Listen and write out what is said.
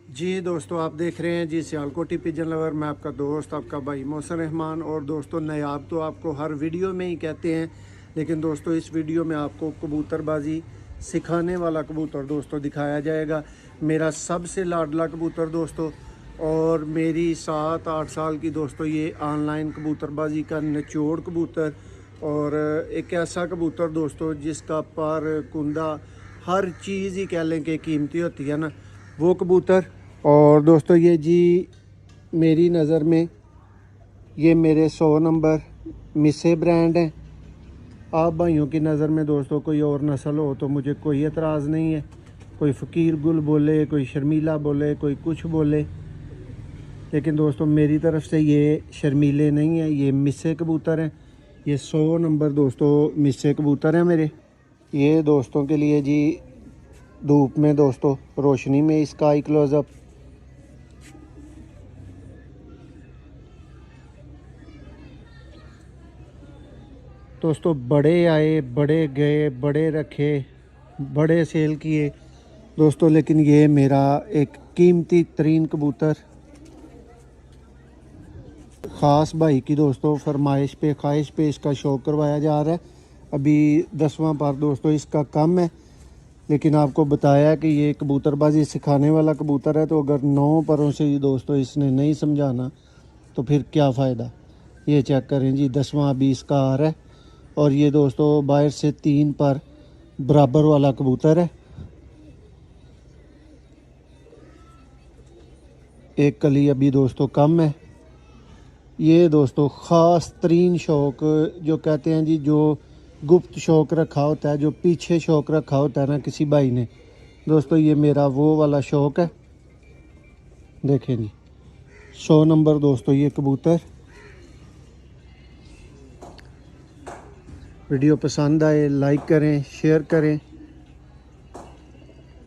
जी दोस्तों, आप देख रहे हैं जी सियालकोटी पिजन लवर। मैं आपका दोस्त, आपका भाई मोहसिन रहमान। और दोस्तों, नायाब तो आपको हर वीडियो में ही कहते हैं, लेकिन दोस्तों इस वीडियो में आपको कबूतरबाजी सिखाने वाला कबूतर दोस्तों दिखाया जाएगा। मेरा सबसे लाडला कबूतर दोस्तों, और मेरी 7-8 साल की दोस्तों ये ऑनलाइन कबूतरबाजी का निचोड़ कबूतर, और एक ऐसा कबूतर दोस्तों जिसका पर कुंदा हर चीज़ ही कह लें कि कीमती होती है ना, वो कबूतर। और दोस्तों ये जी मेरी नज़र में ये मेरे 100 नंबर मिसे ब्रांड हैं। आप भाइयों की नज़र में दोस्तों कोई और नस्ल हो तो मुझे कोई एतराज़ नहीं है। कोई फ़कीर गुल बोले, कोई शर्मीला बोले, कोई कुछ बोले, लेकिन दोस्तों मेरी तरफ से ये शर्मीले नहीं हैं, ये मिसे कबूतर हैं। ये 100 नंबर दोस्तों मिसे कबूतर हैं मेरे। ये दोस्तों के लिए जी धूप में दोस्तों, रोशनी में इसका आई क्लोज़अप। दोस्तों बड़े आए, बड़े गए, बड़े रखे, बड़े सेल किए दोस्तों, लेकिन ये मेरा एक कीमती तरीन कबूतर ख़ास भाई की दोस्तों फरमाइश पे, ख्वाहिश पे इसका शौक़ करवाया जा रहा है। अभी 10वां पर दोस्तों इसका कम है, लेकिन आपको बताया कि ये कबूतरबाजी सिखाने वाला कबूतर है, तो अगर 9 परों से ही दोस्तों इसने नहीं समझाना तो फिर क्या फ़ायदा। ये चेक करें जी, 10वां अभी इसका आ रहा है। और ये दोस्तों बाहर से 3 पर बराबर वाला कबूतर है। एक कली अभी दोस्तों कम है। ये दोस्तों ख़ास तरीन शौक़ जो कहते हैं जी, जो गुप्त शौक़ रखा होता है, जो पीछे शौक़ रखा होता है ना किसी भाई ने, दोस्तों ये मेरा वो वाला शौक़ है। देखें जी 100 नंबर दोस्तों ये कबूतर। वीडियो पसंद आए लाइक करें, शेयर करें।